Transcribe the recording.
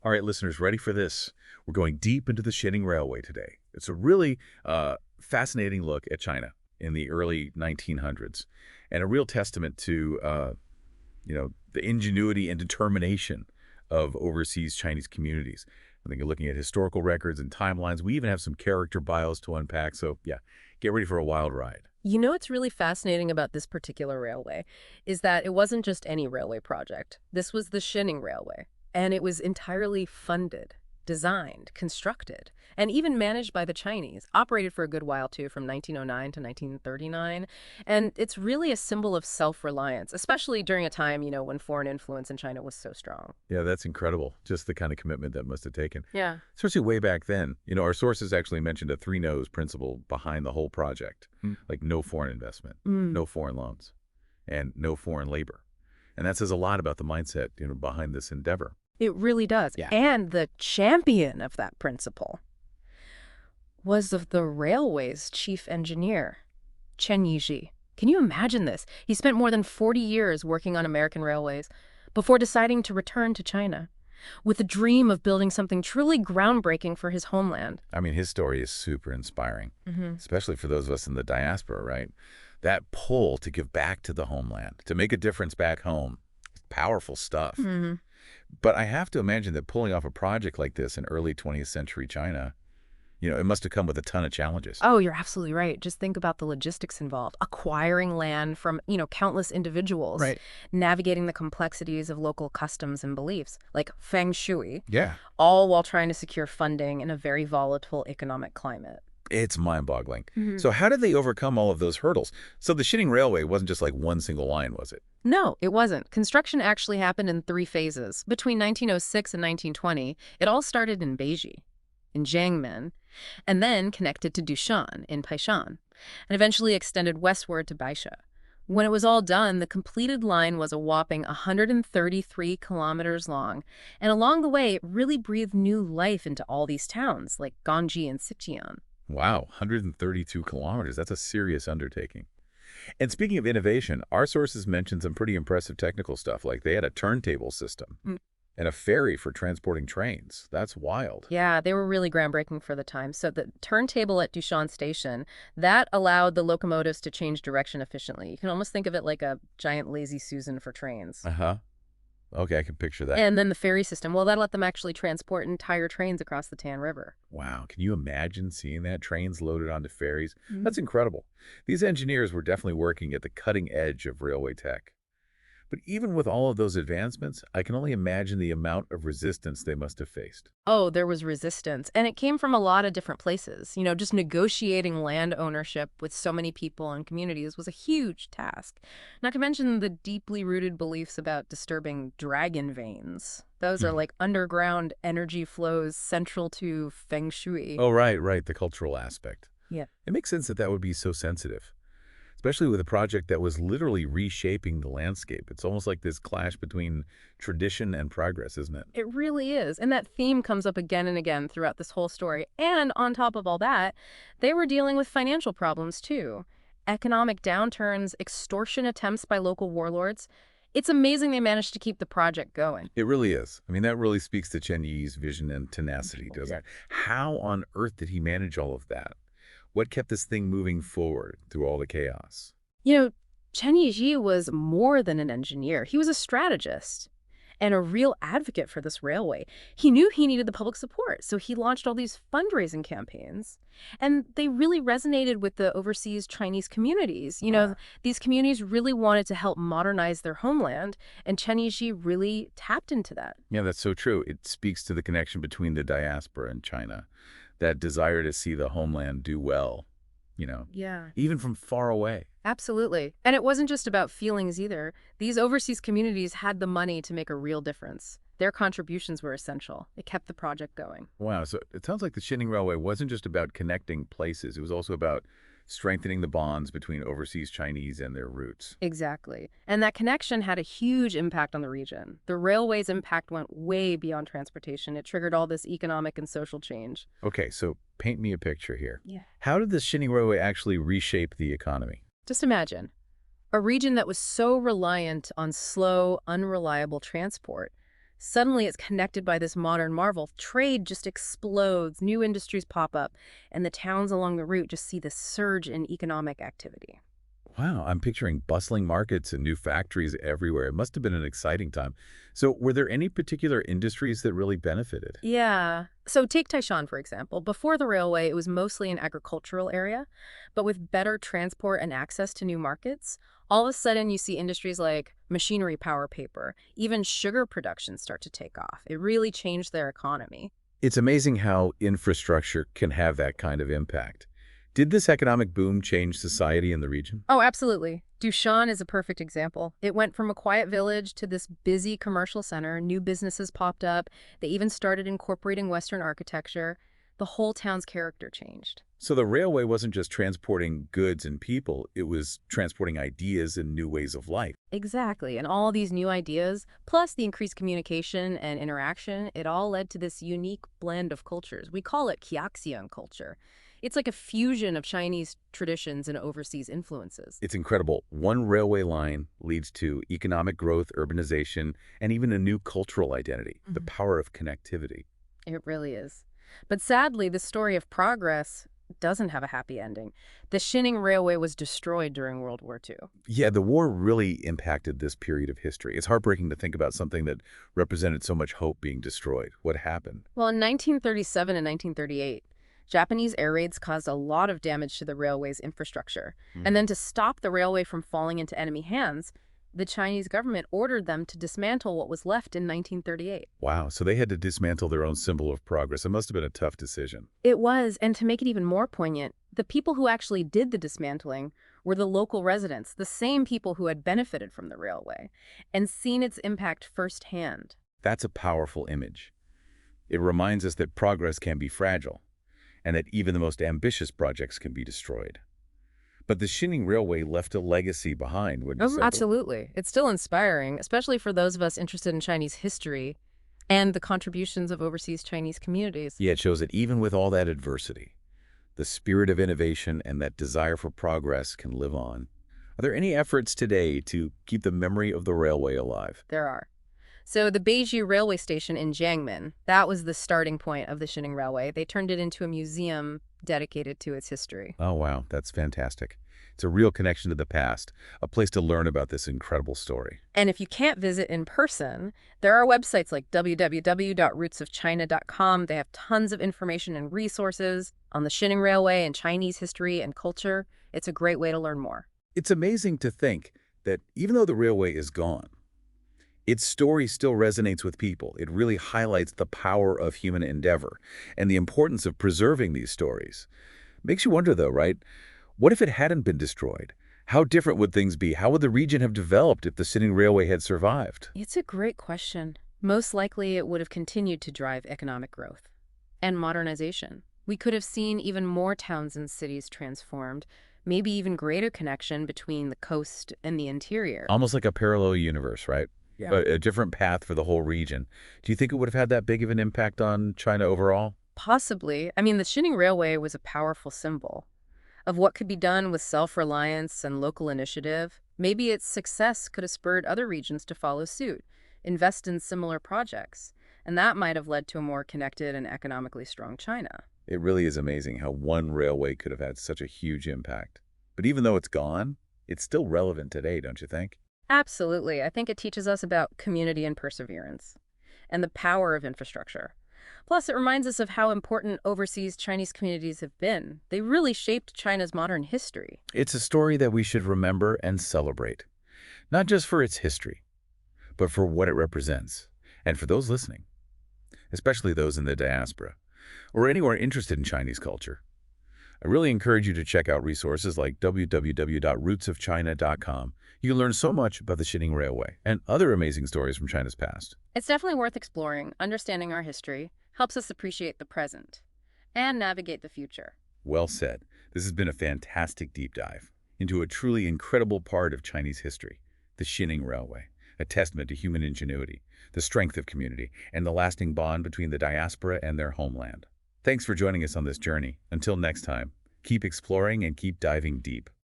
All right, listeners, ready for this? We're going deep into the Shinning Railway today. It's a really fascinating look at China in the early 1900s, and a real testament to, the ingenuity and determination of overseas Chinese communities. I think you're looking at historical records and timelines. We even have some character bios to unpack. So, yeah, get ready for a wild ride. You know what's really fascinating about this particular railway is that it wasn't just any railway project. This was the Shinning Railway, and it was entirely funded, designed, constructed, and even managed by the Chinese. Operated for a good while, too, from 1909 to 1939. And it's really a symbol of self-reliance, especially during a time, when foreign influence in China was so strong. Yeah, that's incredible. Just the kind of commitment that must have taken. Yeah. Especially way back then. Our sources actually mentioned a three-nose principle behind the whole project, like no foreign investment, no foreign loans, and no foreign labor. And that says a lot about the mindset, behind this endeavor. It really does. Yeah. And the champion of that principle was the railway's chief engineer, Chen Yixi. Can you imagine this? He spent more than 40 years working on American railways before deciding to return to China with the dream of building something truly groundbreaking for his homeland. I mean, his story is super inspiring, especially for those of us in the diaspora, right? That pull to give back to the homeland, to make a difference back home, powerful stuff. But I have to imagine that pulling off a project like this in early 20th century China, it must have come with a ton of challenges. Oh, you're absolutely right. Just think about the logistics involved. Acquiring land from, countless individuals. Right. Navigating the complexities of local customs and beliefs, like feng shui. Yeah. All while trying to secure funding in a very volatile economic climate. It's mind-boggling. So how did they overcome all of those hurdles? So the Shinning Railway wasn't just like one single line, was it? No, it wasn't. Construction actually happened in 3 phases. Between 1906 and 1920, it all started in Beiji, in Jiangmen, and then connected to Dushan in Taishan, and eventually extended westward to Baisha. When it was all done, the completed line was a whopping 133 kilometers long, and along the way, it really breathed new life into all these towns, like Ganji and Sichuan. Wow, 132 kilometers. That's a serious undertaking. And speaking of innovation, our sources mentioned some pretty impressive technical stuff, like they had a turntable system and a ferry for transporting trains. That's wild. Yeah, they were really groundbreaking for the time. So the turntable at Dushan Station, that allowed the locomotives to change direction efficiently. You can almost think of it like a giant lazy Susan for trains. Okay, I can picture that. And then the ferry system, well, that let them actually transport entire trains across the Tan River. Wow, can you imagine seeing that? Trains loaded onto ferries? That's incredible. These engineers were definitely working at the cutting edge of railway tech. But even with all of those advancements, I can only imagine the amount of resistance they must have faced. Oh, there was resistance. And it came from a lot of different places. Just negotiating land ownership with so many people and communities was a huge task. Not to mention the deeply rooted beliefs about disturbing dragon veins. Those are like underground energy flows central to feng shui. Oh, right, the cultural aspect. Yeah. It makes sense that that would be so sensitive, especially with a project that was literally reshaping the landscape. It's almost like this clash between tradition and progress, isn't it? It really is. And that theme comes up again and again throughout this whole story. And on top of all that, they were dealing with financial problems, too. Economic downturns, extortion attempts by local warlords. It's amazing they managed to keep the project going. It really is. I mean, that really speaks to Chen Yi's vision and tenacity, doesn't it? How on earth did he manage all of that? What kept this thing moving forward through all the chaos? Chen Yixi was more than an engineer. He was a strategist and a real advocate for this railway. He knew he needed the public support, so he launched all these fundraising campaigns. And they really resonated with the overseas Chinese communities. These communities really wanted to help modernize their homeland, and Chen Yixi really tapped into that. Yeah, that's so true. It speaks to the connection between the diaspora and China, that desire to see the homeland do well, Yeah. even from far away. Absolutely. And it wasn't just about feelings either. These overseas communities had the money to make a real difference. Their contributions were essential. It kept the project going. Wow, so it sounds like the Shinning Railway wasn't just about connecting places. It was also about strengthening the bonds between overseas Chinese and their roots. Exactly. And that connection had a huge impact on the region. The railway's impact went way beyond transportation. It triggered all this economic and social change. Okay, so paint me a picture here. Yeah. How did the Shinning Railway actually reshape the economy? Just imagine a region that was so reliant on slow, unreliable transport Suddenly it's connected by this modern marvel. Trade just explodes, new industries pop up, and the towns along the route just see this surge in economic activity. Wow, I'm picturing bustling markets and new factories everywhere. It must have been an exciting time. So, were there any particular industries that really benefited? Yeah. So take Taishan, for example. Before the railway, it was mostly an agricultural area, but with better transport and access to new markets, all of a sudden you see industries like machinery, power, paper, even sugar production start to take off. It really changed their economy. It's amazing how infrastructure can have that kind of impact. Did this economic boom change society in the region? Oh, absolutely. Dushan is a perfect example. It went from a quiet village to this busy commercial center. New businesses popped up. They even started incorporating Western architecture. The whole town's character changed. So the railway wasn't just transporting goods and people, it was transporting ideas and new ways of life. Exactly. And all these new ideas, plus the increased communication and interaction, it all led to this unique blend of cultures. We call it Qiaxian culture. It's like a fusion of Chinese traditions and overseas influences. It's incredible. One railway line leads to economic growth, urbanization, and even a new cultural identity, the power of connectivity. It really is. But sadly, the story of progress doesn't have a happy ending. The Xinning Railway was destroyed during World War II. Yeah, the war really impacted this period of history. It's heartbreaking to think about something that represented so much hope being destroyed. What happened? Well, in 1937 and 1938, Japanese air raids caused a lot of damage to the railway's infrastructure. And then to stop the railway from falling into enemy hands, the Chinese government ordered them to dismantle what was left in 1938. Wow, so they had to dismantle their own symbol of progress. It must have been a tough decision. It was, and to make it even more poignant, the people who actually did the dismantling were the local residents, the same people who had benefited from the railway and seen its impact firsthand. That's a powerful image. It reminds us that progress can be fragile, and that even the most ambitious projects can be destroyed. But the Xinning Railway left a legacy behind, wouldn't you say? Absolutely. It's still inspiring, especially for those of us interested in Chinese history and the contributions of overseas Chinese communities. Yeah, it shows that even with all that adversity, the spirit of innovation and that desire for progress can live on. Are there any efforts today to keep the memory of the railway alive? There are. So the Beiji Railway Station in Jiangmen, that was the starting point of the Xinning Railway. They turned it into a museum dedicated to its history. Oh, wow, that's fantastic. It's a real connection to the past, a place to learn about this incredible story. And if you can't visit in person, there are websites like www.rootsofchina.com. They have tons of information and resources on the Xinning Railway and Chinese history and culture. It's a great way to learn more. It's amazing to think that even though the railway is gone, its story still resonates with people. It really highlights the power of human endeavor and the importance of preserving these stories. Makes you wonder, though, right? What if it hadn't been destroyed? How different would things be? How would the region have developed if the Xinning Railway had survived? It's a great question. Most likely it would have continued to drive economic growth and modernization. We could have seen even more towns and cities transformed, maybe even greater connection between the coast and the interior. Almost like a parallel universe, right? Yeah. A different path for the whole region. Do you think it would have had that big of an impact on China overall? Possibly. I mean, the Xinning Railway was a powerful symbol of what could be done with self-reliance and local initiative. Maybe its success could have spurred other regions to follow suit, invest in similar projects, and that might have led to a more connected and economically strong China. It really is amazing how one railway could have had such a huge impact. But even though it's gone, it's still relevant today, don't you think? Absolutely. I think it teaches us about community and perseverance and the power of infrastructure. Plus, it reminds us of how important overseas Chinese communities have been. They really shaped China's modern history. It's a story that we should remember and celebrate, not just for its history, but for what it represents. And for those listening, especially those in the diaspora, or anywhere interested in Chinese culture, I really encourage you to check out resources like www.rootsofchina.com. You can learn so much about the Xinning Railway and other amazing stories from China's past. It's definitely worth exploring. Understanding our history helps us appreciate the present and navigate the future. Well said. This has been a fantastic deep dive into a truly incredible part of Chinese history, the Xinning Railway, a testament to human ingenuity, the strength of community, and the lasting bond between the diaspora and their homeland. Thanks for joining us on this journey. Until next time, keep exploring and keep diving deep.